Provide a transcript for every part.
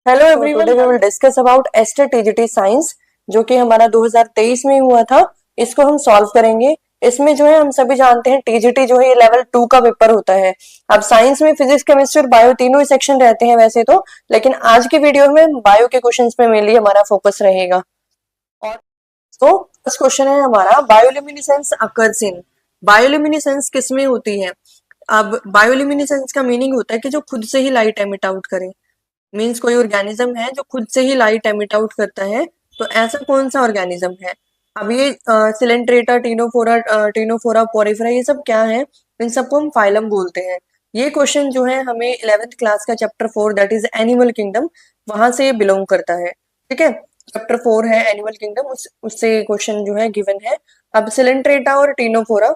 Hello everyone, today we will discuss about एस्टर TGT science जो कि हमारा 2023 में हुआ था। इसको हम सॉल्व करेंगे। इसमें जो है हम सभी जानते हैं टीजीटी जो है ये लेवल 2 का पेपर होता है। अब साइंस में फिजिक्स, केमिस्ट्री और बायो तीनों ही सेक्शन रहते हैं वैसे तो, लेकिन आज की वीडियो में बायो के क्वेश्चंस पे मेनली हमारा फोकस रहेगा। और तो फर्स्ट क्वेश्चन है हमारा, बायोल्यूमिनेसेंस अकर्स इन। बायोल्यूमिनेसेंस किसमें होती है? अब बायोल्यूमिनेसेंस का मीनिंग होता है कि जो खुद से ही लाइट एमिट आउट करे। मीन्स कोई ऑर्गेनिज्म है जो खुद से ही लाइट एमिट आउट करता है। तो ऐसा कौन सा ऑर्गेनिज्म है? अब ये सिलेंट्रेटा, टीनोफोरा, पोरिफेरा, ये सब क्या है? इन सबको हम फाइलम बोलते हैं। ये क्वेश्चन जो है हमें 11th क्लास का chapter 4 that is animal kingdom, वहां से बिलोंग करता है। ठीक है, चैप्टर 4 है एनिमल किंगडम, उससे क्वेश्चन जो है गिवन है। अब सिलेंट्रेटा और टीनोफोरा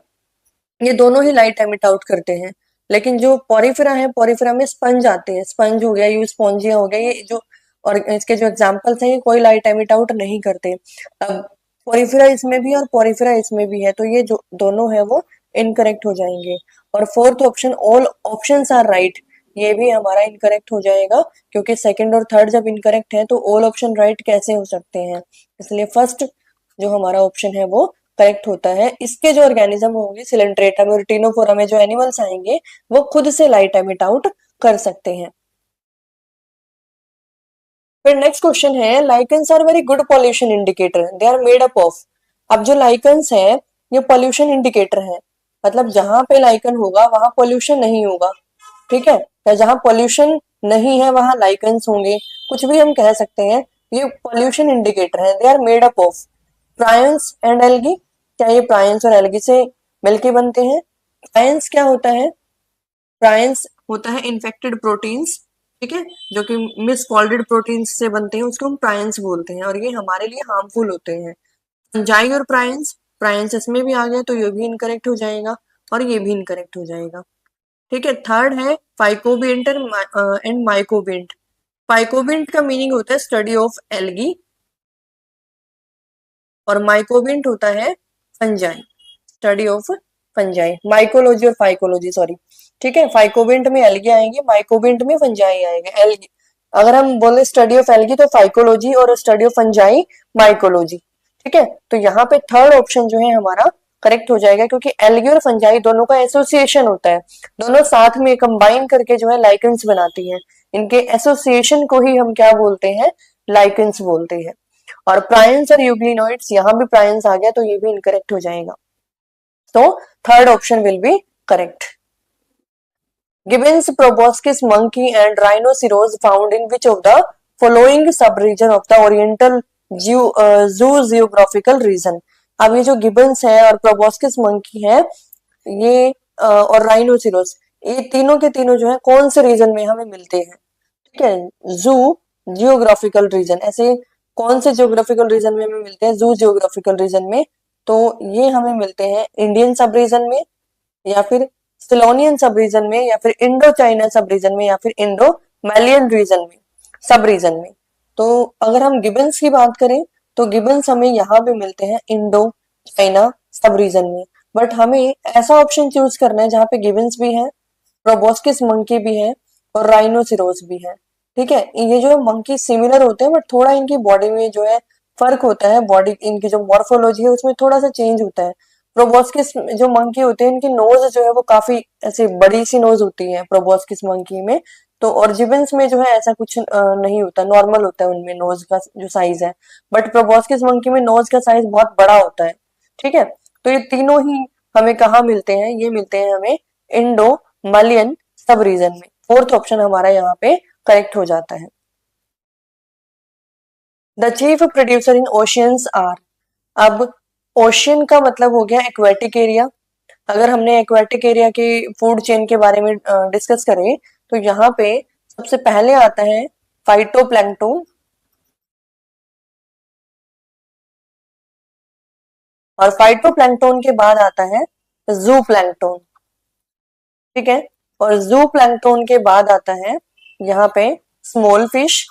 ये दोनों ही लाइट एमिट आउट करते हैं, लेकिन जो पोरिफेरा है, पोरिफेरा में स्पंज आते हैं। स्पंज हो गया, यूस्पोंजिया हो गया, ये जो और इसके जो एग्जांपल्स हैं ये कोई लाइट एमिट आउट नहीं करते। अब पोरिफेरा इसमें भी और पोरिफेरा इसमें भी है, तो ये जो दोनों है वो इनकरेक्ट हो जाएंगे। और fourth option, all options are right, ये भी हमारा इनकरेक्ट हो जाएगा, क्योंकि सेकंड और थर्ड जब इनकरेक्ट है तो ऑल ऑप्शन राइट कैसे हो सकते हैं। इसलिए फर्स्ट जो हमारा ऑप्शन है वो करेक्ट होता है। इसके जो ऑर्गेनिज्म होंगे सिलेंट्रेटा में और टीनोफोरा में जो एनिमल्स आएंगे वो खुद से लाइट एमिट आउट कर सकते हैं। फिर नेक्स्ट क्वेश्चन है, lichens are very good pollution indicator, they are made up of. अब जो लाइकेंस है ये पॉल्यूशन इंडिकेटर है, मतलब जहां पे लाइकन होगा वहां पॉल्यूशन नहीं होगा। ठीक है, या जहां पॉल्यूशन नहीं है वहां लाइकेंस होंगे, कुछ भी हम कह सकते हैं। ये पॉल्यूशन इंडिकेटर है। They are made up of prions and algae. क्या ये प्रायंस और एल्गी से मिलके बनते हैं? प्रायंस क्या होता है? प्रायंस होता है इन्फेक्टेड प्रोटीन्स, ठीक है, जो कि मिसफॉल्डेड प्रोटीन्स से बनते हैं, उसको हम प्रायंस बोलते हैं, और ये हमारे लिए हार्मफुल होते हैं। फंजाई और प्रायंस, प्रायंस इसमें भी आ गया तो ये भी इनकरेक्ट हो जाएगा और ये भी इनकरेक्ट हो जाएगा। ठीक है, थर्ड है फाइकोबिएंट एंड माइकोबिएंट। फाइकोबिएंट का मीनिंग होता है स्टडी ऑफ एल्गी और माइकोबिएंट होता है fungi, study of fungi. Mycology और फाइकोलॉजी, सॉरी। ठीक है, फाइकोबिएंट में एल्गी आएंगे, माइकोबिएंट में फंजाई आएगा। एल्गी अगर हम बोले स्टडी ऑफ एल्गी तो फाइकोलॉजी, और स्टडी ऑफ फंजाई माइकोलॉजी। ठीक है, तो यहाँ पे थर्ड ऑप्शन जो है हमारा करेक्ट हो जाएगा, क्योंकि एल्गी और फंजाई दोनों का एसोसिएशन होता है, दोनों साथ में कंबाइन करके जो है लाइकेंस बनाती हैं। इनके एसोसिएशन को ही हम क्या बोलते हैं? लाइकेंस बोलते हैं। और प्रायंस और यूग्लिनोइड्स, यहाँ भी प्रायंस आ गया तो ये भी इनकरेक्ट हो जाएगा, तो third option will be correct. Gibbon's proboscis monkey and rhinoceros found in which of the following sub-region of the Oriental zoogeographical region? अब ये जो गिबन्स है और प्रोबोस्किस मंकी है, ये और राइनोसिरोस, ये तीनों के तीनों जो है कौन से रीजन में हमें मिलते हैं? ठीक है, जू जियोग्राफिकल रीजन, ऐसे कौन से जियोग्राफिकल रीजन में हमें मिलते हैं? जू जियोग्राफिकल रीजन में। तो ये हमें मिलते हैं इंडियन सब रीजन में, या फिर सिलोनियन सब रीजन में, या फिर इंडो चाइना सब रीजन में, या फिर इंडो मैलियन रीजन में, सब रीजन में। तो अगर हम गिबन्स की बात करें तो गिबन्स हमें यहाँ पे मिलते हैं इंडो चाइना सब रीजन में, बट हमें ऐसा ऑप्शन चूज करना है जहाँ पे गिबन्स भी है, प्रोबोस्किस मंकी भी है और राइनोसिरोस भी है। ठीक है, ये जो मंकी सिमिलर होते हैं बट थोड़ा इनकी बॉडी में जो है फर्क होता है, बॉडी इनकी जो मॉर्फोलॉजी है उसमें थोड़ा सा चेंज होता है। प्रोबोस्किस जो मंकी होते हैं इनकी नोज जो है वो काफी ऐसे बड़ी सी नोज होती है प्रोबोस्किस मंकी में, तो और जिबन्स में जो है ऐसा कुछ नहीं होता, नॉर्मल होता है उनमें नोज का जो साइज है, बट प्रोबोस्किस मंकी में नोज का साइज बहुत बड़ा होता है। ठीक है, तो ये तीनों ही हमें कहाँ मिलते हैं? ये मिलते हैं हमें इंडो मलियन सब रीजन में। फोर्थ ऑप्शन हमारा यहाँ पे करेक्ट हो जाता है। The chief producer in oceans are. अब ओशियन का मतलब हो गया एक्वेटिक एरिया। अगर हमने एक्वेटिक एरिया की फूड चेन के बारे में डिस्कस करें तो यहाँ पे सबसे पहले आता है फाइटोप्लैंक्टन, और फाइटोप्लैंक्टन के बाद आता है जू प्लैंक्टन। ठीक है, और जू प्लैंक्टन के बाद आता है यहाँ पे स्मॉल फिश,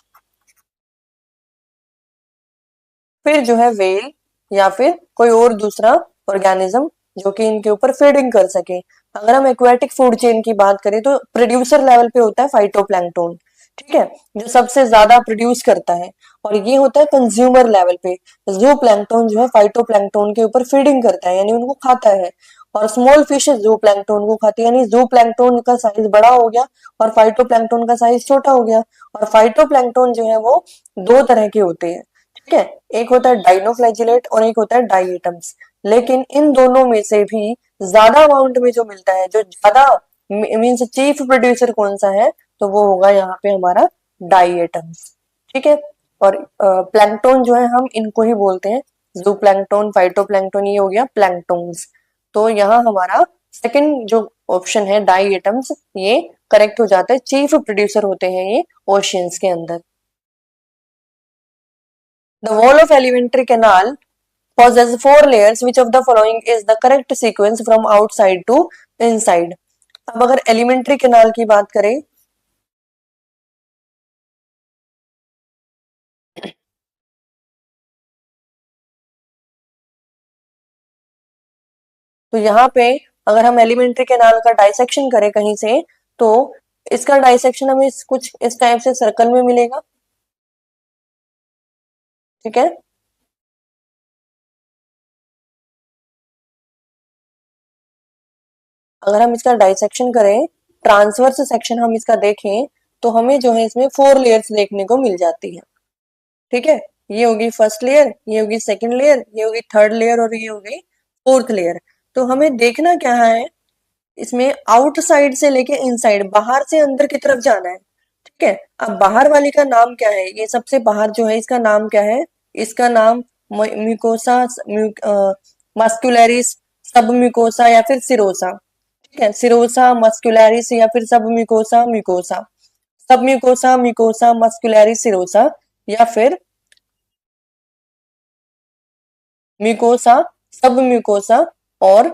फिर जो है वेल, या फिर कोई और दूसरा ऑर्गेनिज्म जो कि इनके ऊपर फीडिंग कर सके। अगर हम एक्वेटिक फूड चेन की बात करें तो प्रोड्यूसर लेवल पे होता है फाइटोप्लैंक्टन। ठीक है, जो सबसे ज्यादा प्रोड्यूस करता है। और ये होता है कंज्यूमर लेवल पे। जू प्लैंकटन जो है फाइटो प्लैंकटन के ऊपर फीडिंग करता है, यानी उनको खाता है। और स्मॉल फिशेस जू प्लैंकटन को खाती है, यानी जू प्लैंकटन का साइज बड़ा हो गया और फाइटो प्लैंकटन का साइज छोटा हो गया। और फाइटो प्लैंकटन जो है वो दो तरह के होते हैं, ठीक है, एक होता है डाइनोफ्लैजिलेट और एक होता है डाइएटम्स। लेकिन इन दोनों में से भी ज्यादा अमाउंट में जो मिलता है, जो ज्यादा मीन्स चीफ प्रोड्यूसर कौन सा है, तो वो होगा यहाँ पे हमारा डाइएटम्स। ठीक है। और प्लैंकटन जो है हम इनको ही बोलते हैं जू प्लैंकटन, फाइटोप्लैंकटन, ये हो गया प्लैंकटन्स। तो यहाँ हमारा सेकंड जो ऑप्शन है डाइएटम्स, ये करेक्ट हो जाता है। चीफ प्रोड्यूसर होते हैं ये ओशियंस के अंदर। The wall of alimentary canal possess four layers. Which of the following is the correct sequence from outside to inside? अब अगर एलिमेंट्री कैनाल की बात करें, तो यहाँ पे अगर हम एलिमेंट्री कैनाल का डाइसेक्शन करें कहीं से, तो इसका डाइसेक्शन हमें कुछ इस टाइप से सर्कल में मिलेगा। ठीक है, अगर हम इसका डाइसेक्शन करें, ट्रांसवर्स सेक्शन हम इसका देखें, तो हमें जो है इसमें फोर लेयर्स देखने को मिल जाती है। ठीक है, ये होगी फर्स्ट लेयर, ये होगी सेकंड लेयर, ये होगी थर्ड लेयर और ये होगी फोर्थ लेयर। तो हमें देखना क्या है, इसमें आउटसाइड से लेके इनसाइड, बाहर से अंदर की तरफ जाना है। ठीक है, अब बाहर वाली का नाम क्या है, ये सबसे बाहर जो है इसका नाम क्या है, इसका नाम म्यूकोसा, मस्कुलरिस, सब म्यूकोसा या फिर सिरोसा। ठीक है, सिरोसा, मस्कुलरिस या फिर सब म्यूकोसा, म्यूकोसा, सब म्यूकोसा, म्यूकोसा, मस्कुलरिस, सिरोसा, या फिर म्यूकोसा, सब म्यूकोसा और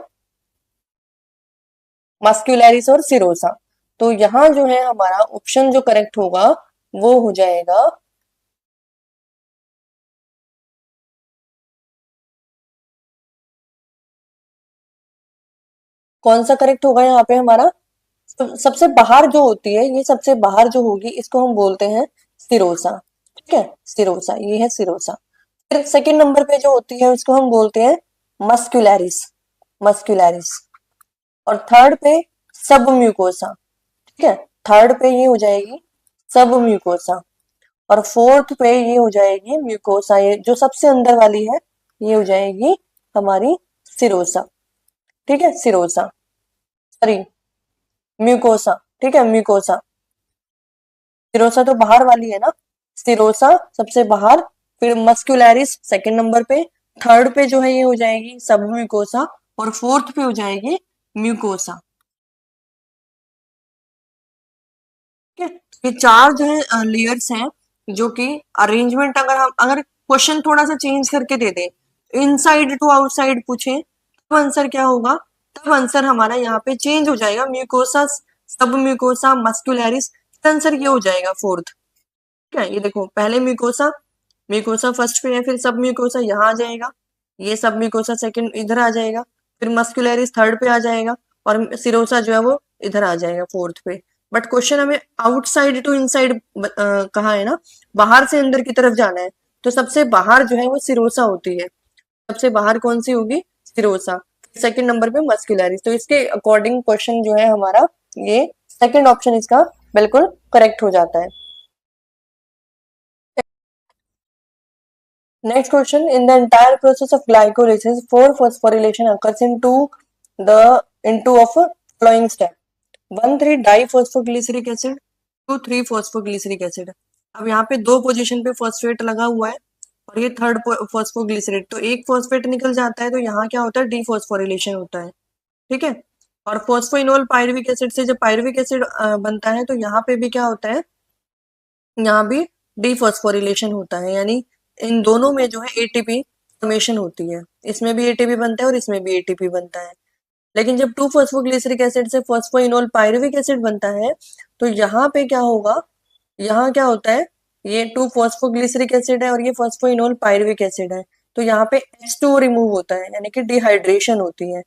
मस्कुलरिस और सिरोसा। तो यहाँ जो है हमारा ऑप्शन जो करेक्ट होगा वो हो जाएगा, कौन सा करेक्ट होगा यहाँ पे हमारा, सबसे बाहर जो होती है, ये सबसे बाहर जो होगी इसको हम बोलते हैं सिरोसा। ठीक है, सिरोसा, ये है सिरोसा। फिर सेकंड नंबर पे जो होती है उसको हम बोलते हैं मस्कुलरिस, मस्कुलरिस। और थर्ड पे सब म्यूकोसा। ठीक है, थर्ड पे ये हो जाएगी सब म्यूकोसा। और फोर्थ पे ये हो जाएगी म्यूकोसा, ये जो सबसे अंदर वाली है ये हो जाएगी हमारी सिरोसा। ठीक है, सिरोसा, सॉरी म्यूकोसा। ठीक है, म्यूकोसा। सिरोसा तो बाहर वाली है ना, सिरोसा सबसे बाहर, फिर मस्कुलरिस सेकंड नंबर पे, थर्ड पे जो है ये हो जाएगी सब म्यूकोसा और फोर्थ पे हो जाएगी म्यूकोसा। ठीक है, ये चार जो है लेयर्स हैं, जो कि अरेंजमेंट अगर क्वेश्चन थोड़ा सा चेंज करके दे दे, इनसाइड टू आउटसाइड पूछे, तब आंसर क्या होगा, तब आंसर हमारा यहाँ पे चेंज हो जाएगा, म्यूकोसा, सब म्यूकोसा, मस्कुलरिस, आंसर ये हो जाएगा फोर्थ। ठीक है, ये देखो पहले म्यूकोसा, म्यूकोसा फर्स्ट पे है, फिर सब म्यूकोसा यहाँ आ जाएगा, ये सब म्यूकोसा सेकंड इधर आ जाएगा, फिर मस्कुलरिस थर्ड पे आ जाएगा और सिरोसा जो है वो इधर आ जाएगा फोर्थ पे। बट क्वेश्चन हमें आउटसाइड टू इनसाइड कहा है ना, बाहर से अंदर की तरफ जाना है, तो सबसे बाहर जो है वो सिरोसा होती है। सबसे बाहर कौन सी होगी, सिरोसा। सेकंड नंबर पे मस्कुलरिस। तो इसके अकॉर्डिंग क्वेश्चन जो है हमारा, ये सेकंड ऑप्शन इसका बिल्कुल करेक्ट हो जाता है। Next question. In the entire process of glycolysis, 4-phosphorylation occurs into of following step. 1,3-diphosphogylic acid, 2,3-phosphoglyceric acid. अब यहाँ पे दो पोजीशन पे फॉस्फेट लगा हुआ है और ये थर्ड फॉस्फोग्लिसरेट, तो एक फॉस्फेट निकल जाता है, तो यहाँ क्या होता है, डीफॉस्फोरिलेशन होता है। ठीक है, और फॉस्फोइनोल पायरुविक एसिड से जब पायरुविक एसिड बनता है, तो यहाँ पे भी क्या होता है, यहाँ भी डीफॉस्फोरिलेशन होता है, यानी इन दोनों में जो है एटीपी फॉर्मेशन होती है। इसमें भी एटीपी बनता है और इसमें भी एटीपी बनता है। लेकिन जब 2-फॉस्फोग्लिसरिक एसिड से फॉस्फोइनोल पायरुविक एसिड बनता है, तो यहाँ पे क्या होगा, यहाँ क्या होता है, ये 2-फॉस्फोग्लिसरिक एसिड है और ये फॉस्फोइनोल पायरुविक एसिड है, तो यहाँ पे H2O रिमूव होता है, यानी कि डिहाइड्रेशन होती है।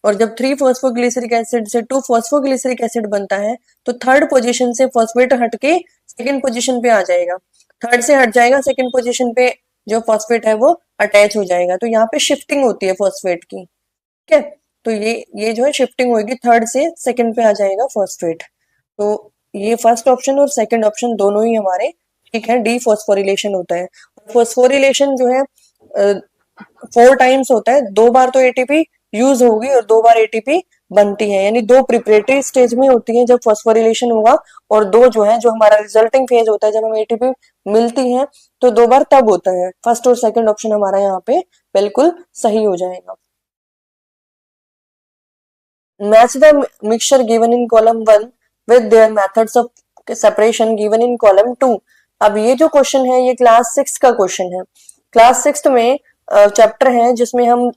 और जब 3-फॉस्फोग्लिसरिक एसिड से 2-फॉस्फोग्लिसरिक एसिड बनता है, तो थर्ड पोजीशन से फॉस्फेट हटके सेकंड पोजीशन पे आ जाएगा, थर्ड से हट जाएगा, सेकंड पोजीशन पे जो फॉस्फेट है वो अटैच हो जाएगा। तो यहाँ पे शिफ्टिंग होती है फॉस्फेट की, ठीक है। तो ये जो है शिफ्टिंग होगी, थर्ड से सेकंड पे आ जाएगा फॉस्फेट। तो ये फर्स्ट ऑप्शन और सेकंड ऑप्शन दोनों ही हमारे ठीक है, डी फॉस्फोरिलेशन होता है। फॉस्फोरिलेशन जो है 4 टाइम्स होता है, 2 बार तो एटीपी यूज होगी और 2 बार एटीपी बनती है, यानी 2 प्रिपरेटरी स्टेज में होती है जब फॉस्फोरिलेशन होगा, और 2 जो है जो हमारा रिजल्टिंग फेज होता है जब हमें एटीपी मिलती है, तो 2 बार तब होता है। फर्स्ट और सेकंड ऑप्शन हमारा यहाँ पे बिल्कुल सही हो जाएगा। Match the mixture given in column 1 with their methods of separation given in column 2। अब ये जो क्वेश्चन है ये क्लास 6 का क्वेश्चन है। क्लास 6 में चैप्टर है जिसमें हम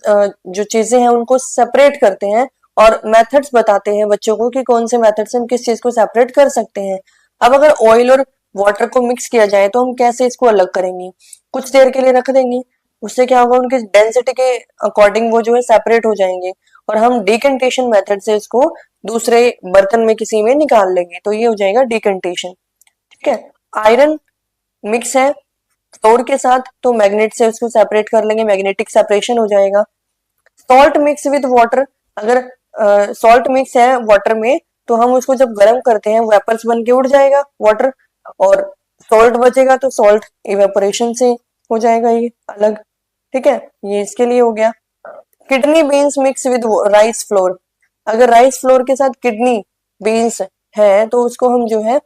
जो चीजें हैं उनको सेपरेट करते हैं और मेथड्स बताते हैं बच्चों को कि कौन से मेथड से हम किस चीज को सेपरेट कर सकते हैं। अब अगर ऑयल और वाटर को मिक्स किया जाए तो हम कैसे इसको अलग करेंगे? कुछ देर के लिए रख देंगे, उससे क्या होगा, उनकी डेंसिटी के अकॉर्डिंग वो जो है सेपरेट हो जाएंगे, और हम डिकेंटेशन मेथड से इसको दूसरे बर्तन में किसी में निकाल लेंगे, तो ये हो जाएगा डिकेंटेशन, ठीक है। आयरन मिक्स है फ्लोर के साथ, तो मैग्नेट से उसको सेपरेट कर लेंगे, मैग्नेटिक सेपरेशन हो जाएगा। सॉल्ट मिक्स विद वाटर, अगर सॉल्ट मिक्स है वाटर में तो हम उसको जब गर्म करते हैं वेपर्स बन के उड़ जाएगा वाटर, और सॉल्ट बचेगा तो सॉल्ट इवेपोरेशन से हो जाएगा ये अलग, ठीक है। ये इसके लिए हो गया। Kidney beans mix with rice flour, अगर राइस फ्लोर के साथ किडनी बीन्स है तो उसको हम जो है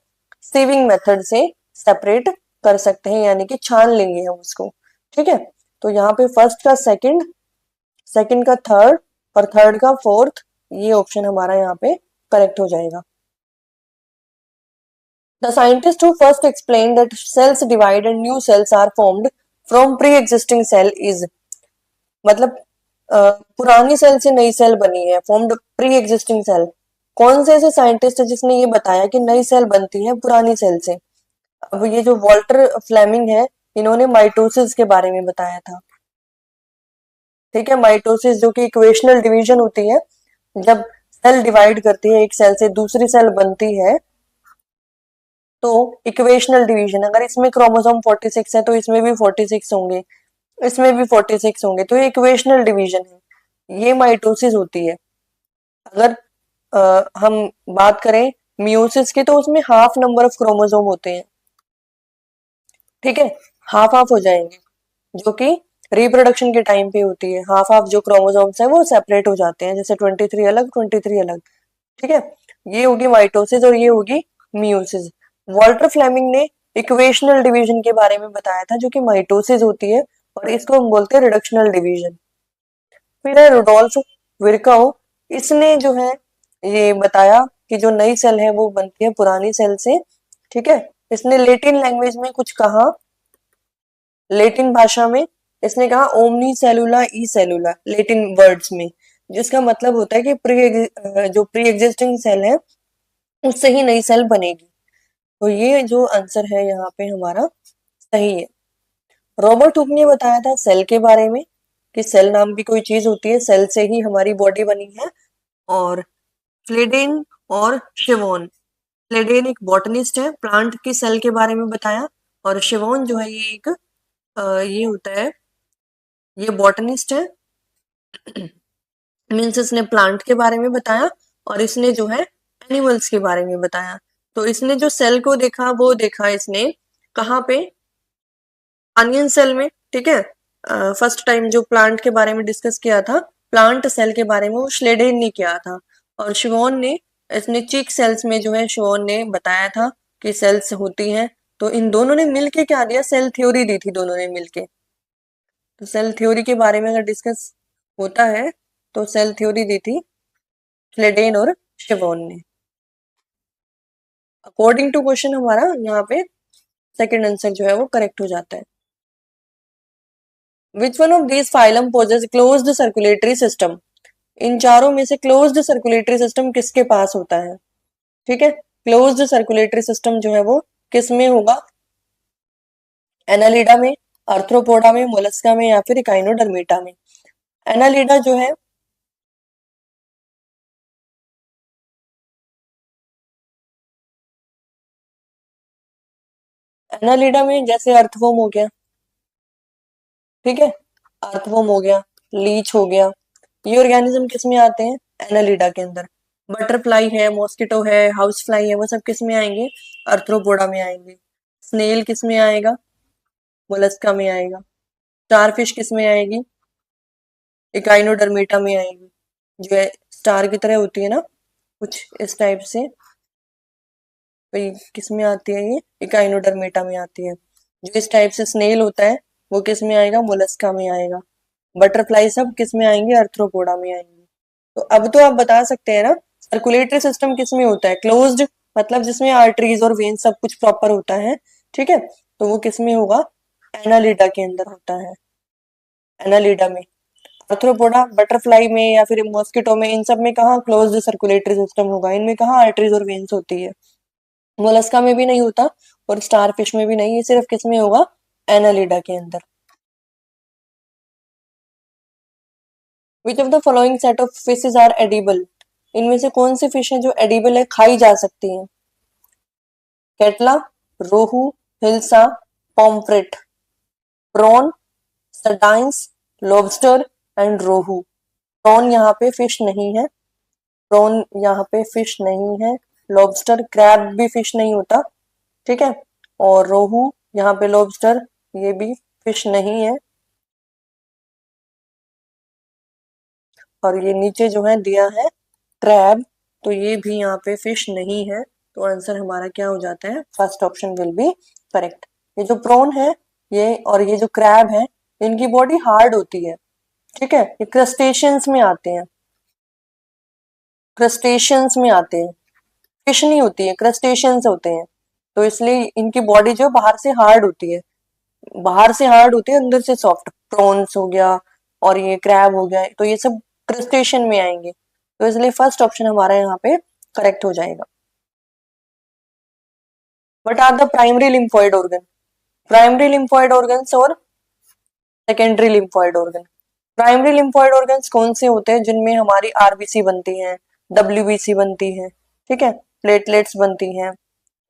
सीविंग मेथड से सेपरेट कर सकते हैं, यानी कि छान लेंगे हम उसको, ठीक है। तो यहाँ पे फर्स्ट का सेकंड, सेकंड का थर्ड और थर्ड का फोर्थ, ये ऑप्शन हमारा यहाँ पे करेक्ट हो जाएगा। The scientist who first explain that cells divide and new cells are formed from pre existing cell is, मतलब पुरानी सेल से नई सेल बनी है, फॉर्म्ड प्री एग्जिस्टिंग सेल। कौन से ऐसे साइंटिस्ट है जिसने ये बताया कि नई सेल बनती है पुरानी सेल से? अब ये जो वॉल्टर फ्लेमिंग है, इन्होंने माइटोसिस के बारे में बताया था, ठीक है। माइटोसिस जो कि इक्वेशनल डिवीजन होती है, जब सेल डिवाइड करती है, एक सेल से दूसरी सेल बनती है, तो इक्वेशनल डिवीजन, अगर इसमें क्रोमोसोम 46 है तो इसमें भी 46 होंगे, इसमें भी 46 होंगे, तो ये इक्वेशनल डिवीजन है, ये माइटोसिस होती है। अगर हम बात करें मियोसिस की तो उसमें हाफ नंबर ऑफ क्रोमोसोम होते हैं, ठीक है, हाफ हाफ हो जाएंगे, जो कि रिप्रोडक्शन के टाइम पे होती है। हाफ हाफ जो क्रोमोसोम्स है वो सेपरेट हो जाते हैं, जैसे 23 अलग 23 अलग, ठीक है। ये होगी माइटोसिस और ये होगी मियोसिस। वॉल्टर फ्लेमिंग ने इक्वेशनल डिवीजन के बारे में बताया था जो कि माइटोसिस होती है, और इसको हम बोलते हैं रिडक्शनल डिवीजन। फिर है रुडोल्फ विरकाउ, इसने जो है ये बताया कि जो नई सेल है वो बनती है पुरानी सेल से, ठीक है। इसने लेटिन लैंग्वेज में कुछ कहा, लेटिन भाषा में इसने कहा ओमनी सेलुला ई सेलुला, लेटिन वर्ड्स में, जिसका मतलब होता है कि जो प्री एग्जिस्टिंग सेल है उससे ही नई सेल बनेगी। तो ये जो आंसर है यहाँ पे हमारा सही है। रॉबर्ट हुक ने बताया था सेल के बारे में कि सेल नाम की कोई चीज होती है, सेल से ही हमारी बॉडी बनी है। और फ्लेडेन और शिवोन, फ्लेडेन एक बॉटनिस्ट है, प्लांट की सेल के बारे में बताया, और शिवोन जो है ये एक ये होता है, ये बॉटनिस्ट है, मीन्स इसने प्लांट के बारे में बताया और इसने जो है एनिमल्स के बारे में बताया। तो इसने जो सेल को देखा वो देखा इसने कहाँ पे, अनियन सेल में, ठीक है। फर्स्ट टाइम जो प्लांट के बारे में डिस्कस किया था, प्लांट सेल के बारे में, वो श्लेडेन ने किया था। और शिवोन ने इसने चीक सेल्स में जो है शिवोन ने बताया था कि सेल्स होती हैं। तो इन दोनों ने मिलके क्या दिया, सेल थ्योरी दी थी दोनों ने मिलके। तो सेल थ्योरी के बारे में अगर डिस्कस होता है तो सेल थ्योरी दी थी स्लेडेन और शिवोन ने। अकॉर्डिंग टू क्वेश्चन हमारा यहाँ पे सेकंड आंसर जो है वो करेक्ट हो जाता है। Which one of these phylum poses closed circulatory system, इन चारों में से क्लोज्ड सर्कुलेटरी सिस्टम किसके पास होता है, ठीक है। क्लोज्ड सर्कुलेटरी सिस्टम जो है वो किस में होगा, एनालिडा में, आर्थ्रोपोडा में, मोलस्का में, या फिर इकाइनोडर्मेटा में। एनालिडा जो है एनालिडा में जैसे अर्थवॉर्म हो गया, ठीक है, अर्थवॉर्म हो गया, लीच हो गया, ये ऑर्गेनिज्म किस में आते हैं? एनालिडा के अंदर। बटरफ्लाई है, मॉस्किटो है, हाउस फ्लाई है, वो सब किस में आएंगे? अर्थ्रोपोडा में आएंगे। स्नेल किस में आएगा? मोलस्का में आएगा। स्टारफिश किस में आएगी? इकाइनोडर्मेटा में आएगी, जो है स्टार की तरह होती है ना, कुछ इस टाइप से। तो ये किस में आती है? ये इकाइनोडर्मेटा में आती है। जो इस टाइप से स्नेल होता है वो किस में आएगा? मोलस्का में आएगा। बटरफ्लाई सब किस में आएंगे? अर्थ्रोपोडा में आएंगे। तो अब तो आप बता सकते हैं ना, सर्कुलेटरी सिस्टम किस में होता है? क्लोज्ड, मतलब जिसमें आर्टरीज और वेन सब कुछ प्रॉपर होता है, ठीक है, तो वो किस में होगा? एनालिडा के अंदर होता है, एनालिडा में। अर्थ्रोपोडा, बटरफ्लाई में या फिर मॉस्किटो में, इन सब में कहाँ क्लोज्ड सर्कुलेटरी सिस्टम होगा? इनमें कहाँ आर्टरीज और वेन्स होती है? मोलस्का में भी नहीं होता और स्टारफिश में भी नहीं, ये सिर्फ किस में होगा? एनालिडा के अंदर। Which of the following set of fishes are edible? इनमें से कौन सी फिश है जो एडिबल है, खाई जा सकती है? Catla, rohu, hilsa, pomfret, prawn, sardines, lobster and rohu. Prawn यहाँ पे फिश नहीं है, प्रॉन यहाँ पे फिश नहीं है। लॉबस्टर, क्रैब भी फिश नहीं होता, ठीक है, और रोहू यहाँ पे लॉबस्टर, ये भी फिश नहीं है। और ये नीचे जो है दिया है क्रैब, तो ये भी यहाँ पे फिश नहीं है। तो आंसर हमारा क्या हो जाता है? First option will be correct. ये जो प्रॉन है, ये और ये जो क्रैब है, इनकी बॉडी हार्ड होती है, ठीक है, ये क्रस्टेशियंस में आते हैं, क्रस्टेशियंस में आते हैं, फिश नहीं होती है, क्रस्टेशियंस होते हैं। तो इसलिए इनकी बॉडी जो बाहर से हार्ड होती है, बाहर से हार्ड होती है, अंदर से सॉफ्ट। प्रॉन्स हो गया और ये क्रैब हो गया, तो ये सब क्रस्टेशियन में आएंगे। तो इसलिए फर्स्ट ऑप्शन हमारा यहाँ पे करेक्ट हो जाएगा। What are the primary lymphoid organ? Primary lymphoid organs और secondary lymphoid organ. Primary lymphoid organs कौन से होते हैं? जिनमें हमारी आरबीसी बनती है, डब्ल्यूबीसी बनती है, ठीक है, प्लेटलेट्स बनती हैं,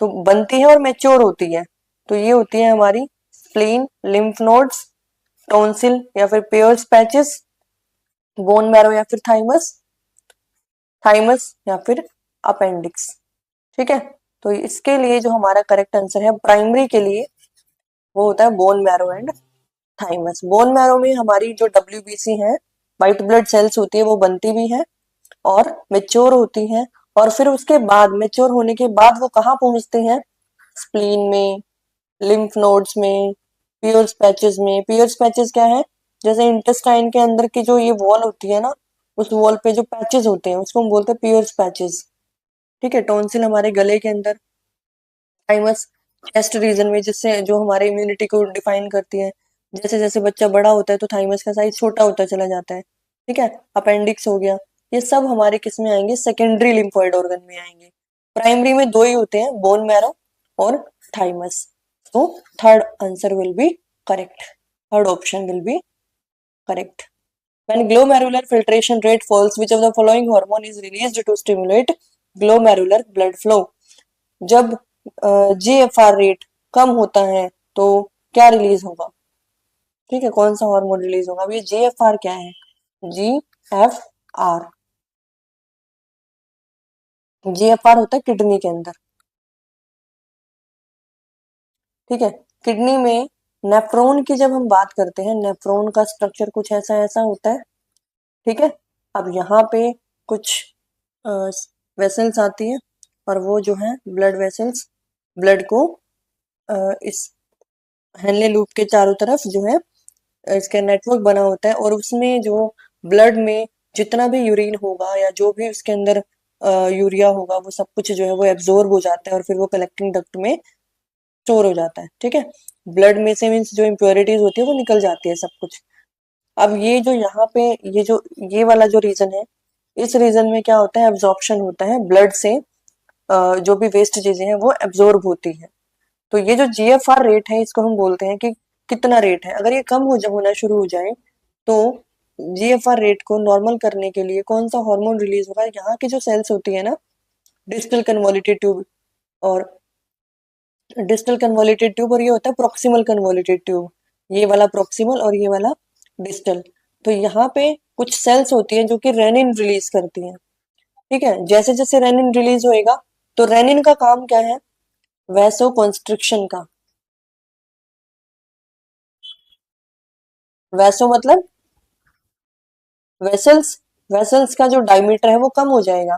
तो बनती है और मेच्योर होती है। तो ये होती है हमारी स्प्लीन, लिम्फ नोड्स, टॉन्सिल या फिर पेयर्स पैचेस, बोन मैरो या फिर थाइमस, थाइमस या फिर अपेंडिक्स, ठीक है। तो इसके लिए जो हमारा करेक्ट आंसर है प्राइमरी के लिए, वो होता है bone marrow and thymus. Bone marrow में हमारी जो डब्ल्यूबीसी है, व्हाइट ब्लड सेल्स होती है, वो बनती भी है और मेच्योर होती है, और फिर उसके बाद मेच्योर होने के बाद वो कहाँ पहुंचते हैं? स्प्लीन में, लिम्फ नोड्स में, पियर्स पैचेस में। पियर्स पैचेस क्या है? जैसे इंटेस्टाइन के अंदर की जो ये वॉल होती है ना, उस वॉल पे जो पैचेस होते हैं उसको हम बोलते हैं पियर्स पैचेस, ठीक है। टॉन्सिल हमारे गले के अंदर, थाइमस चेस्ट रीजन में, जिससे जो हमारे इम्यूनिटी को डिफाइन करती है। जैसे जैसे बच्चा बड़ा होता है तो थाइमस का साइज छोटा होता चला जाता है, ठीक है। अपेंडिक्स हो गया, ये सब हमारे किस में आएंगे? सेकेंडरी लिम्फोइड ऑर्गन में आएंगे। प्राइमरी में दो ही होते हैं, बोन मैरो और थाइमस। तो third answer will be correct, third option will be correct. When glomerular filtration rate falls, which of the following hormone is released to stimulate glomerular blood flow? जब GFR rate कम होता है तो क्या release होगा? ठीक है, कौन सा हार्मोन रिलीज होगा? अब ये GFR क्या है? GFR, GFR होता है किडनी के अंदर, ठीक है। किडनी में नेफ्रॉन की जब हम बात करते हैं, नेफ्रॉन का स्ट्रक्चर कुछ ऐसा ऐसा होता है, ठीक है। अब यहाँ पे कुछ वेसल्स आती है और वो जो है ब्लड वेसल्स, ब्लड को इस हेनले लूप के चारों तरफ जो है इसका नेटवर्क बना होता है, और उसमें जो ब्लड में जितना भी यूरिन होगा या जो भी उसके अंदर यूरिया होगा, वो सब कुछ जो है वो एब्जॉर्ब हो जाता है और फिर वो कलेक्टिंग डक्ट में स्टोर हो जाता है, ठीक है। ब्लड में से मीन्स जो इम्प्योरिटीज होती है वो निकल जाती है सब कुछ। अब ये जो यहाँ पे ये जो ये वाला जो रीजन है, इस रीजन में क्या होता है? एब्जॉर्प्शन होता है ब्लड से, जो भी वेस्ट चीजें हैं वो एब्जॉर्ब होती है। तो ये जो GFR रेट है, इसको हम बोलते हैं कि कितना रेट है। अगर ये कम होना शुरू हो जाए तो GFR रेट को नॉर्मल करने के लिए कौन सा हार्मोन रिलीज होगा? यहाँ की जो सेल्स होती है ना, डिस्टल कन्वोल्यूटेड ट्यूब और डिस्टल कन्वोल्यूटेड ट्यूब और ये होता है प्रॉक्सिमल कन्वोल्यूटेड ट्यूब, ये वाला प्रॉक्सिमल और ये वाला डिस्टल। तो यहाँ पे कुछ सेल्स होती हैं जो कि रेनिन रिलीज करती हैं। ठीक है, जैसे जैसे रेनिन रिलीज होएगा तो रेनिन का काम क्या है, वैसो कंस्ट्रिक्शन का। वैसो मतलब वेसल्स, वेसल्स का जो डायमीटर है वो कम हो जाएगा।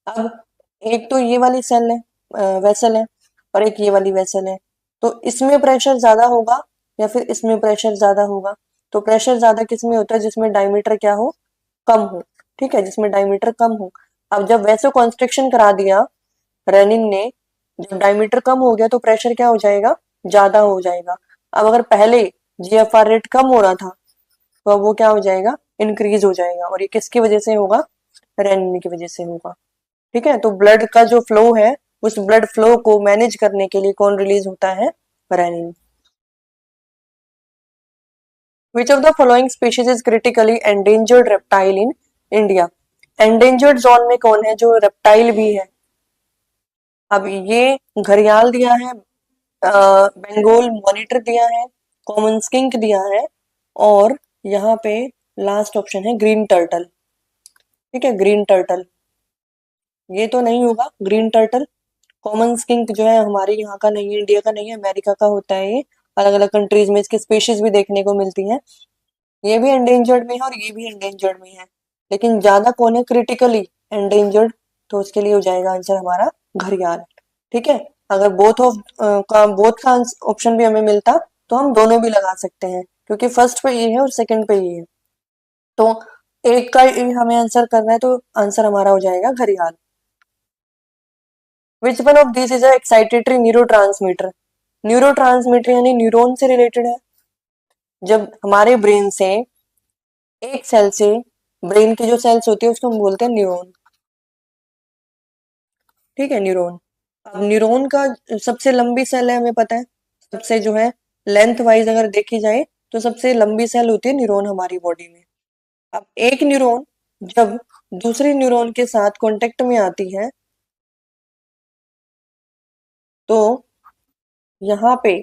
अब एक तो ये वाली सेल है, वेसल है, और एक ये वाली वेसल है। तो इसमें प्रेशर ज्यादा होगा या फिर इसमें प्रेशर ज्यादा होगा? तो प्रेशर ज्यादा किस में होता है, जिसमें डायमीटर क्या हो, कम हो। ठीक है, जिसमें डायमीटर कम हो। अब जब वैसो कॉन्स्ट्रिक्शन करा दिया रेनिन ने, जब डायमीटर कम हो गया तो प्रेशर क्या हो जाएगा, ज्यादा हो जाएगा। अब अगर पहले जीएफआर रेट कम हो रहा था तो अब वो क्या हो जाएगा, इंक्रीज हो जाएगा। और ये किसकी वजह से होगा, रेनिन की वजह से होगा। ठीक है, तो ब्लड का जो फ्लो है, उस ब्लड फ्लो को मैनेज करने के लिए कौन रिलीज होता है, renin. Which of the following species is critically endangered reptile in India? Endangered zone में कौन है, जो रेप्टाइल भी है? अब ये घड़ियाल दिया है, बंगाल मॉनिटर दिया है, कॉमन स्किंक दिया है, और यहाँ पे लास्ट ऑप्शन है ग्रीन टर्टल। ठीक है, ग्रीन टर्टल, ये तो नहीं होगा ग्रीन टर्टल। कॉमन स्किंक जो है हमारे यहाँ का नहीं है, इंडिया का नहीं है, अमेरिका का होता है ये। अलग अलग कंट्रीज में इसकी स्पीशीज भी देखने को मिलती है। ये भी एंडेंजर्ड में है और ये भी एंडेंजर्ड में है, लेकिन ज्यादा कौन है क्रिटिकली एंडेंजर्ड? तो उसके लिए हो जाएगा आंसर हमारा घड़ियाल। ठीक है, अगर बोथ का ऑप्शन भी हमें मिलता तो हम दोनों भी लगा सकते हैं, क्योंकि फर्स्ट पे ये है और सेकंड पे ये है। तो एक का ही हमें आंसर करना है, तो आंसर हमारा हो जाएगा घड़ियाल। विच one of this is a excitatory neurotransmitter? Neurotransmitter यानी न्यूरॉन से रिलेटेड है। जब हमारे ब्रेन से एक सेल से, ब्रेन की जो सेल्स होती है उसको हम बोलते हैं न्यूरॉन। ठीक है, न्यूरॉन। अब न्यूरॉन का सबसे लंबी सेल है, हमें पता है। सबसे जो है लेंथ वाइज अगर देखी जाए तो सबसे लंबी सेल होती है न्यूरॉन हमारी बॉडी में। अब एक न्यूरॉन जब दूसरी न्यूरॉन के साथ कांटेक्ट में आती है तो यहाँ पे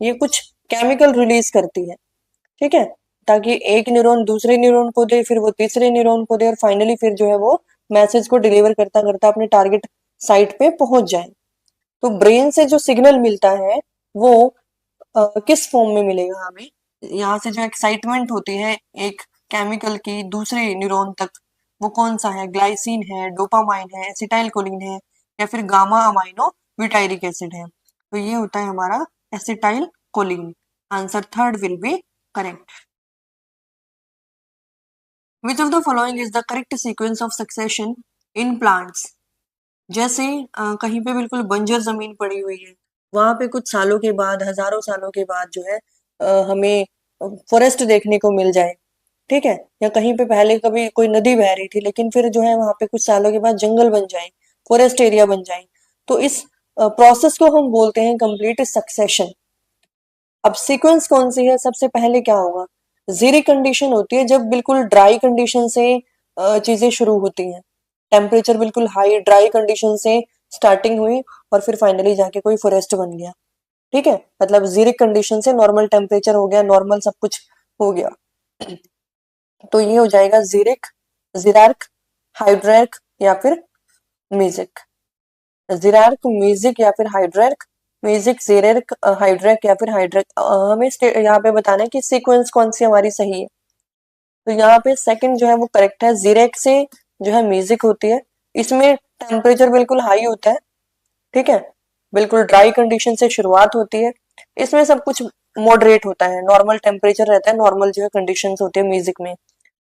ये कुछ केमिकल रिलीज करती है। ठीक है, ताकि एक न्यूरॉन दूसरे न्यूरॉन को दे, फिर वो तीसरे न्यूरॉन को दे, और फाइनली फिर जो है वो मैसेज को डिलीवर करता करता अपने टारगेट साइट पे पहुंच जाए। तो ब्रेन से जो सिग्नल मिलता है वो किस फॉर्म में मिलेगा हमें? यहाँ से जो एक्साइटमेंट होती है एक केमिकल की दूसरे न्यूरॉन तक, वो कौन सा है, ग्लाइसिन है, डोपामाइन है, एसिटाइल कोलिन है, या फिर गामा अमाइनो ब्यूटाइरिक एसिड है? तो ये होता है हमारा acetyl choline. Answer third will be correct. Which of the following is the correct sequence of succession in plants? जैसे कहीं पे बिल्कुल बंजर जमीन पड़ी हुई है, वहां पे कुछ सालों के बाद, हजारों सालों के बाद जो है हमें फॉरेस्ट देखने को मिल जाए। ठीक है, या कहीं पे पहले कभी कोई नदी बह रही थी लेकिन फिर जो है वहां पे कुछ सालों के बाद जंगल बन जाए, फॉरेस्ट एरिया बन जाए, तो इस प्रोसेस को हम बोलते हैं कंप्लीट सक्सेशन। अब सीक्वेंस कौन सी है, सबसे पहले क्या होगा, जीरी कंडीशन होती है जब बिल्कुल ड्राई कंडीशन से चीजें शुरू होती हैं। टेम्परेचर बिल्कुल हाई ड्राई कंडीशन से स्टार्टिंग हुई और फिर फाइनली जाके कोई फॉरेस्ट बन गया। ठीक है, मतलब जीरिक कंडीशन से नॉर्मल टेम्परेचर हो गया, नॉर्मल सब कुछ हो गया। तो ये हो जाएगा जीरिक, जिरार्क, हाइड्रार्क या फिर म्यूजिक। जिरार्क, म्यूजिक या फिर हाइड्रार्क, म्यूजिक, जिरार्क, हाइड्रार्क या फिर हाइड्रार्क। हमें यहाँ पे बताना है कि सीक्वेंस कौन सी हमारी सही है। तो यहाँ पे सेकंड जो है वो करेक्ट है, जीरेक से जो है म्यूजिक होती है। इसमें टेम्परेचर बिल्कुल हाई होता है। ठीक है, बिल्कुल ड्राई कंडीशन से शुरुआत होती है। इसमें सब कुछ मॉडरेट होता है, नॉर्मल टेम्परेचर रहता है, नॉर्मल जो है कंडीशंस होती है म्यूजिक में।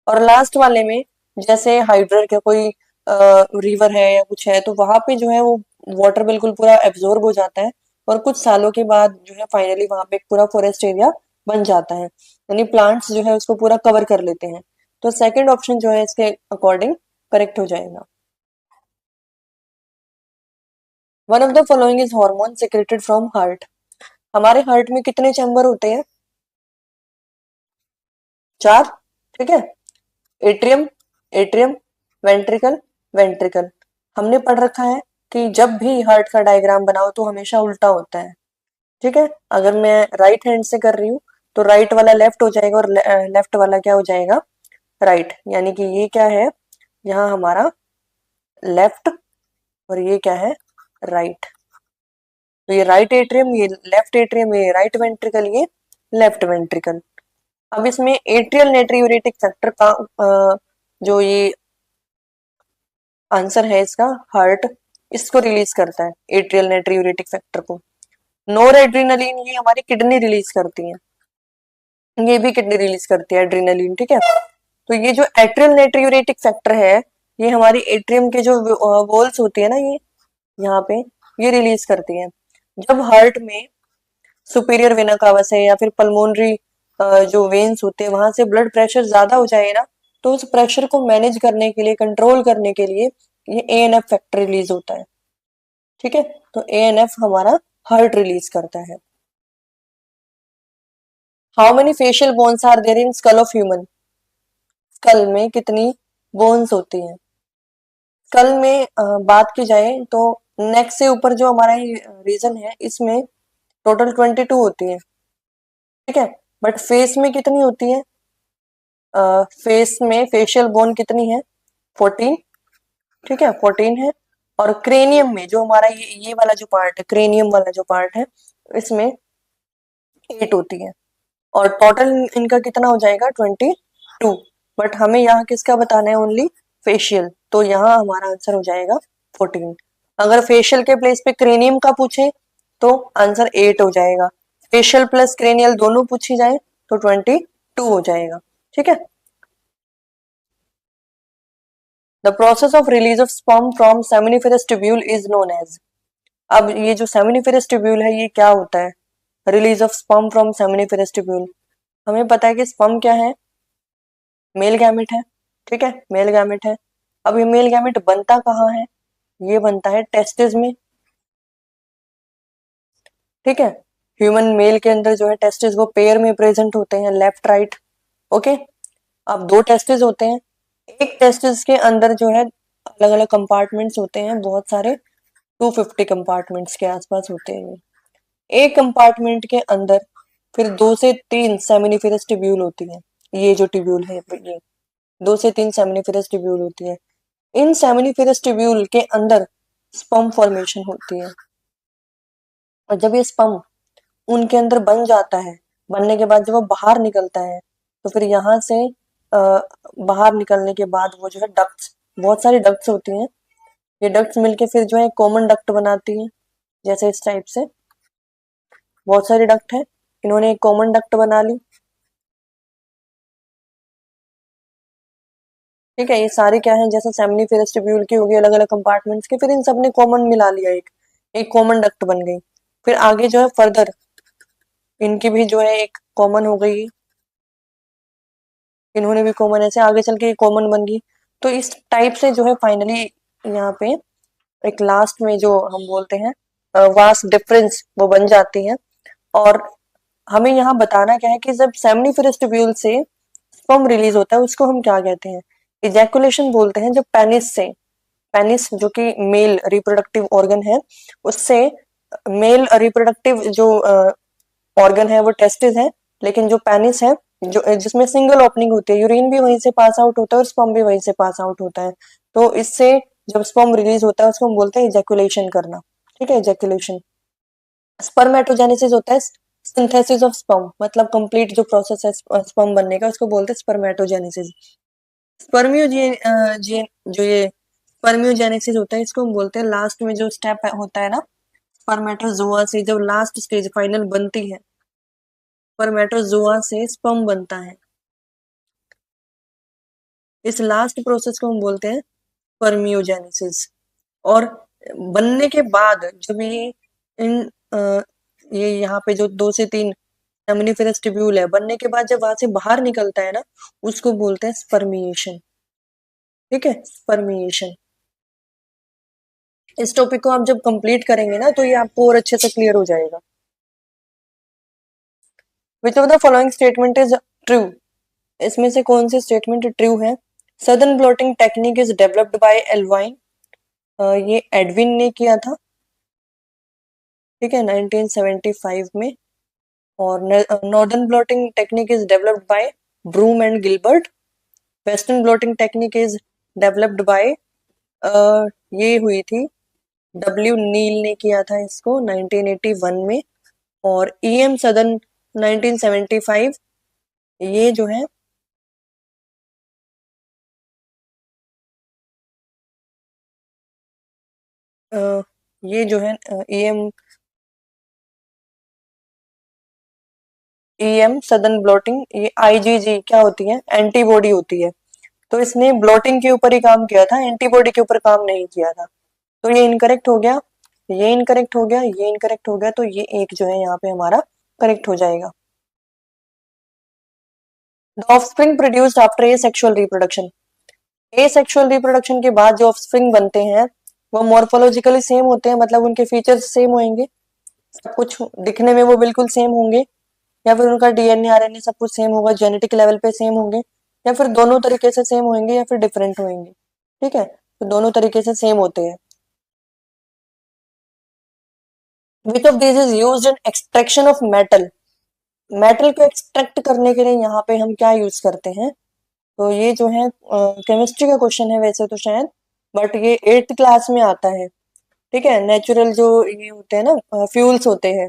और लास्ट वाले में जैसे हाइड्रर का कोई रिवर है या कुछ है, तो वहां पे जो है वो वाटर बिल्कुल पूरा एब्जॉर्ब हो जाता है और कुछ सालों के बाद जो है फाइनली वहां पे एक पूरा फॉरेस्ट एरिया बन जाता है, यानी प्लांट्स जो है उसको पूरा कवर कर लेते हैं। तो सेकंड ऑप्शन जो है इसके अकॉर्डिंग करेक्ट हो जाएगा। One of the following is hormone secreted from heart? हमारे हार्ट में कितने चैम्बर होते हैं, चार। ठीक है, एट्रियम, एट्रियम, वेंट्रिकल, वेंट्रिकल। हमने पढ़ रखा है कि जब भी हार्ट का डायग्राम बनाओ तो हमेशा उल्टा होता है। ठीक है, अगर मैं राइट हैंड से कर रही हूँ तो राइट वाला लेफ्ट हो जाएगा और लेफ्ट वाला क्या हो जाएगा, राइट। यानी कि ये क्या है, यहाँ हमारा लेफ्ट और ये क्या है, राइट। तो ये राइट एट्रियम, ये लेफ्ट एट्रियम, ये राइट वेंट्रिकल, ये लेफ्ट वेंट्रिकल। अब इसमें एट्रियल नेट्रियूरेटिक फैक्टर का जो ये आंसर है इसका, हार्ट इसको रिलीज करता है, एट्रियल नेट्रियूरेटिक फैक्टर को। नोर एड्रीनलिन ये हमारी किडनी रिलीज करती है, ये भी किडनी रिलीज करती है एड्रीनलिन, ठीक है। तो ये जो एट्रियल नेट्रियूरेटिक फैक्टर है, ये हमारी एट्रियम के जो वॉल्स होती है ना, ये यहाँ पे ये रिलीज करती है। जब हार्ट में सुपीरियर वेना कावा से या फिर पल्मोनरी जो वेन्स होते हैं वहां से ब्लड प्रेशर ज्यादा हो जाए ना, तो उस प्रेशर को मैनेज करने के लिए, कंट्रोल करने के लिए ये एएनएफ फैक्टर रिलीज होता है, ठीक है। तो एएनएफ हमारा हार्ट रिलीज करता है। How many facial bones are there in skull of human, skull में कितनी बोन्स होती हैं। स्कल में बात की जाए तो नेक से ऊपर जो हमारा रीजन है इसमें टोटल 22 होती है, ठीक है। बट फेस में कितनी होती है, फेस में फेशियल बोन कितनी है, 14, ठीक है, 14 है। और क्रेनियम में जो हमारा ये वाला जो पार्ट है, क्रेनियम वाला जो पार्ट है, इसमें 8 होती है। और टोटल इनका कितना हो जाएगा, 22। बट हमें यहाँ किसका बताना है, ओनली फेशियल, तो यहाँ हमारा आंसर हो जाएगा 14। अगर फेशियल के प्लेस पे क्रेनियम का पूछे तो आंसर 8 हो जाएगा, फेशियल प्लस क्रेनियल दोनों पूछी जाए तो 22 हो जाएगा, ठीक है। The process of release of sperm from seminiferous tubule is known as. अब ये जो सेमिनिफेरस ट्यूब्यूल है ये क्या होता है, release of sperm from seminiferous tubule. हमें पता है कि स्पर्म क्या है, मेल गैमेट है, ठीक है, मेल गैमेट है। अब ये मेल गैमेट बनता कहाँ है, ये बनता है टेस्टिस में, ठीक है। ह्यूमन मेल के अंदर जो है टेस्टिस वो पेयर में प्रेजेंट होते हैं, लेफ्ट राइट, ओके। अब दो टेस्टिस होते हैं, एक टेस्टिस के अंदर जो है अलग अलग कंपार्टमेंट्स होते हैं, बहुत सारे 250 कंपार्टमेंट्स के आसपास होते हैं। एक कंपार्टमेंट के अंदर फिर 2 से 3 सेमिनिफेरस ट्यूब्यूल होती है, ये जो ट्यूब्यूल है ये 2 से 3 सेमिनिफेरस ट्यूब्यूल होती है। इन सेमिनिफेरस ट्यूब्यूल के अंदर स्पर्म फॉर्मेशन होती है। और जब ये स्पर्म उनके अंदर बन जाता है, बनने के बाद जब वो बाहर निकलता है तो फिर यहाँ से बाहर निकलने के बाद वो जो है डक्ट्स, बहुत सारी डक्ट्स होती हैं, ये डक्ट्स मिलके फिर जो है कॉमन डक्ट बनाती हैं, जैसे इस टाइप से बहुत सारी डक्ट है, इन्होंने एक कॉमन डक्ट बना ली, ठीक है। ये सारी क्या है, जैसे सेमिनिफेरस ट्यूब्यूल की होगी अलग अलग कंपार्टमेंट्स के, फिर इन सब ने कॉमन मिला लिया, एक कॉमन डक्ट बन गई। फिर आगे जो है फर्दर इनकी भी जो है एक कॉमन हो गई, इन्होंने भी कॉमन, ऐसे आगे चल के कॉमन बन गई। तो इस टाइप से जो है फाइनली यहाँ पे एक लास्ट में जो हम बोलते हैं वास्ट डिफरेंस वो बन जाती है। और हमें यहाँ बताना क्या है कि जब सेमिनिफेरस ट्यूब्यूल से स्पर्म रिलीज होता है उसको हम क्या कहते हैं, इजैकुलेशन बोलते हैं। जब पेनिस से, पेनिस जो कि मेल रिप्रोडक्टिव ऑर्गन है, उससे मेल रिप्रोडक्टिव जो ऑर्गन है वो टेस्टिस है, लेकिन जो पेनिस है जो जिसमें सिंगल ओपनिंग होती है, यूरिन भी वहीं से पास आउट होता है और स्पर्म भी वहीं से पास आउट होता है। तो इससे जब स्पर्म रिलीज होता है उसको हम बोलते हैं इजैकुलेशन करना, ठीक है, इजैकुलेशन। स्पर्मेटोजेनेसिस होता है सिंथेसिस ऑफ स्पर्म, मतलब कंप्लीट जो प्रोसेस है स्पर्म बनने का उसको बोलते हैं स्पर्मेटोजेनेसिस। जो ये स्पर्मियोजेनेसिस होता है इसको हम बोलते हैं लास्ट में जो स्टेप होता है ना, स्पर्मेटोजोआ से जब लास्ट स्टेज फाइनल बनती है, स्पर्मेटोजोआ से स्पर्म बनता है, इस लास्ट प्रोसेस को हम बोलते हैं स्पर्मियोजेनेसिस। और बनने के बाद जब ये इन ये यहाँ पे जो 2 से 3 सेमिनिफेरस ट्यूब्यूल है, बनने के बाद जब वहां से बाहर निकलता है ना, उसको बोलते हैं स्पर्मिएशन, ठीक है, स्पर्मिएशन। इस टॉपिक को आप जब कंप्लीट करेंगे ना तो ये आपको और अच्छे से क्लियर हो जाएगा। Which of the following statement is true, इसमें से कौन सी स्टेटमेंट ट्रू है। Southern blotting technique is developed by Alvin, ये एडविन ने किया था, ठीक है, 1975 में। और northern blotting technique is developed by Broom and Gilbert. Western blotting technique is developed by, ये हुई थी, डब्ल्यू नील ने किया था इसको 1981 में। और ईएम सदन 1975, ये जो है ये जो है ईएम सदन ब्लॉटिंग, ये आईजीजी क्या होती है, एंटीबॉडी होती है। तो इसने ब्लॉटिंग के ऊपर ही काम किया था, एंटीबॉडी के ऊपर काम नहीं किया था। तो ये इनकरेक्ट हो गया, ये इनकरेक्ट हो गया, ये इनकरेक्ट हो गया, तो ये एक जो है यहाँ पे हमारा करेक्ट हो जाएगा। The offspring produced after asexual reproduction. Asexual reproduction के बाद जो ऑफस्प्रिंग बनते हैं वो मॉर्फोलॉजिकली सेम होते हैं, मतलब उनके फीचर्स सेम होंगे, सब कुछ दिखने में वो बिल्कुल सेम होंगे, या फिर उनका डीएनए आरएनए सब कुछ सेम होगा, जेनेटिक लेवल पे सेम होंगे, या फिर दोनों तरीके से सेम होंगे या फिर डिफरेंट होंगे। ठीक है, तो दोनों तरीके से सेम होते हैं। Which of this is used in extraction of metal. Metal को एक्सट्रैक्ट करने के लिए यहाँ पे हम क्या यूज करते हैं, तो ये जो है केमिस्ट्री का क्वेश्चन है वैसे तो शायद, बट ये 8th क्लास में आता है। ठीक है, नेचुरल जो ये होते हैं ना फ्यूल्स होते हैं,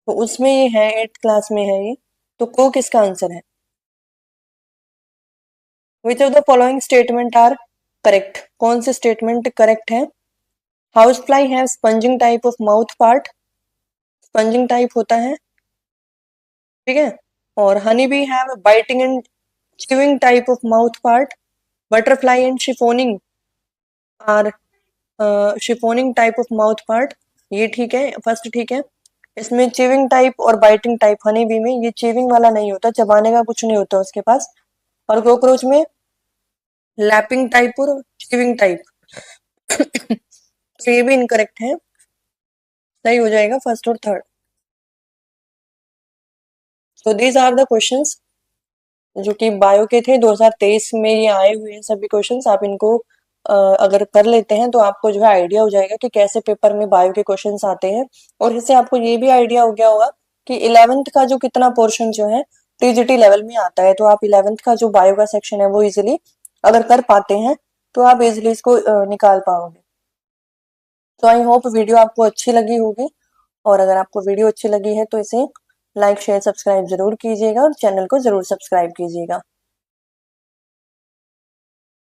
तो उसमें ये है, 8th क्लास में है ये। तो को किसका आंसर है? Which of the following statement are correct. कौन से स्टेटमेंट करेक्ट है? House fly have sponging type of mouth part, sponging type होता है। ठीक है, और honey bee have biting and chewing type of mouth part. Butterfly and siphoning are siphoning type of mouth part. ये ठीक है, first ठीक है। इसमें च्यूइंग टाइप और बाइटिंग टाइप हनी बी में ये च्यूइंग वाला नहीं होता, चबाने का कुछ नहीं होता उसके पास। और कॉकरोच में लैपिंग टाइप और च्यूइंग टाइप। तो ये भी इनकरेक्ट है, सही हो जाएगा फर्स्ट और third. So these are the questions जो कि बायो के थे, 2023 में ये आए हुए हैं सभी क्वेश्चंस। आप इनको अगर कर लेते हैं तो आपको जो है आइडिया हो जाएगा कि कैसे पेपर में बायो के क्वेश्चंस आते हैं। और इससे आपको ये भी आइडिया हो गया होगा कि 11th का जो कितना पोर्शन जो है टीजीटी लेवल में आता है, तो आप 11th का जो बायो का सेक्शन है वो इजिली अगर कर पाते हैं तो आप इजिली इसको निकाल पाओगे। तो आई होप वीडियो आपको अच्छी लगी होगी, और अगर आपको वीडियो अच्छी लगी है तो इसे लाइक शेयर सब्सक्राइब जरूर कीजिएगा और चैनल को जरूर सब्सक्राइब कीजिएगा।